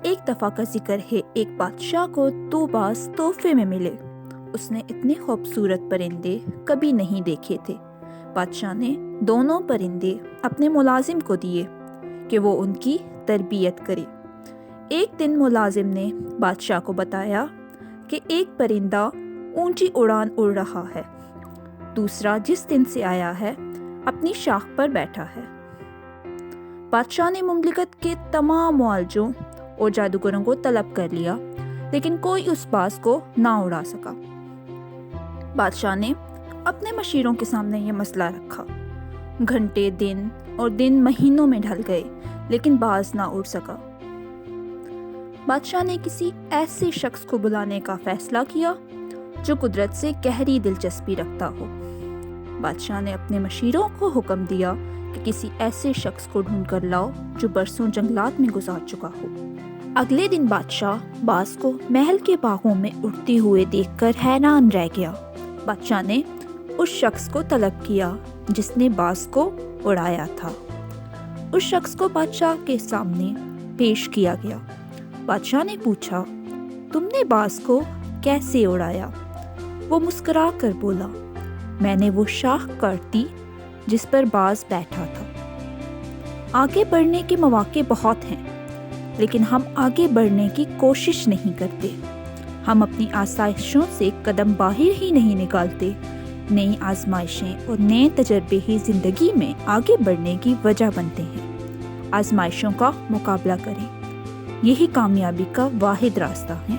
ایک دفعہ کا ذکر ہے، ایک بادشاہ کو 2 باز تحفے میں ملے۔ اس نے اتنے خوبصورت پرندے کبھی نہیں دیکھے تھے۔ بادشاہ نے دونوں پرندے اپنے ملازم کو دیے کہ وہ ان کی تربیت کرے۔ ایک دن ملازم نے بادشاہ کو بتایا کہ ایک پرندہ اونچی اڑان اڑ رہا ہے، دوسرا جس دن سے آیا ہے اپنی شاخ پر بیٹھا ہے۔ بادشاہ نے مملکت کے تمام معالجوں اور جادوگروں کو طلب کر لیا، لیکن کوئی اس باز کو نہ اڑا سکا۔ بادشاہ نے اپنے مشیروں کے سامنے یہ مسئلہ رکھا۔ گھنٹے دن اور دن مہینوں میں ڈھل گئے، لیکن باز نہ اڑ سکا۔ بادشاہ نے کسی ایسے شخص کو بلانے کا فیصلہ کیا جو قدرت سے گہری دلچسپی رکھتا ہو۔ بادشاہ نے اپنے مشیروں کو حکم دیا کہ کسی ایسے شخص کو ڈھونڈ کر لاؤ جو برسوں جنگلات میں گزار چکا ہو۔ اگلے دن بادشاہ باز کو محل کے باغوں میں اڑتے ہوئے دیکھ کر حیران رہ گیا۔ بادشاہ نے اس شخص کو طلب کیا جس نے باز کو اڑایا تھا۔ اس شخص کو بادشاہ کے سامنے پیش کیا گیا۔ بادشاہ نے پوچھا، تم نے باز کو کیسے اڑایا؟ وہ مسکرا کر بولا، میں نے وہ شاخ کاٹ دی جس پر باز بیٹھا تھا۔ آگے بڑھنے کے مواقع بہت ہیں، لیکن ہم آگے بڑھنے کی کوشش نہیں کرتے۔ ہم اپنی آسائشوں سے قدم باہر ہی نہیں نکالتے۔ نئی آزمائشیں اور نئے تجربے ہی زندگی میں آگے بڑھنے کی وجہ بنتے ہیں۔ آزمائشوں کا مقابلہ کریں، یہی کامیابی کا واحد راستہ ہے۔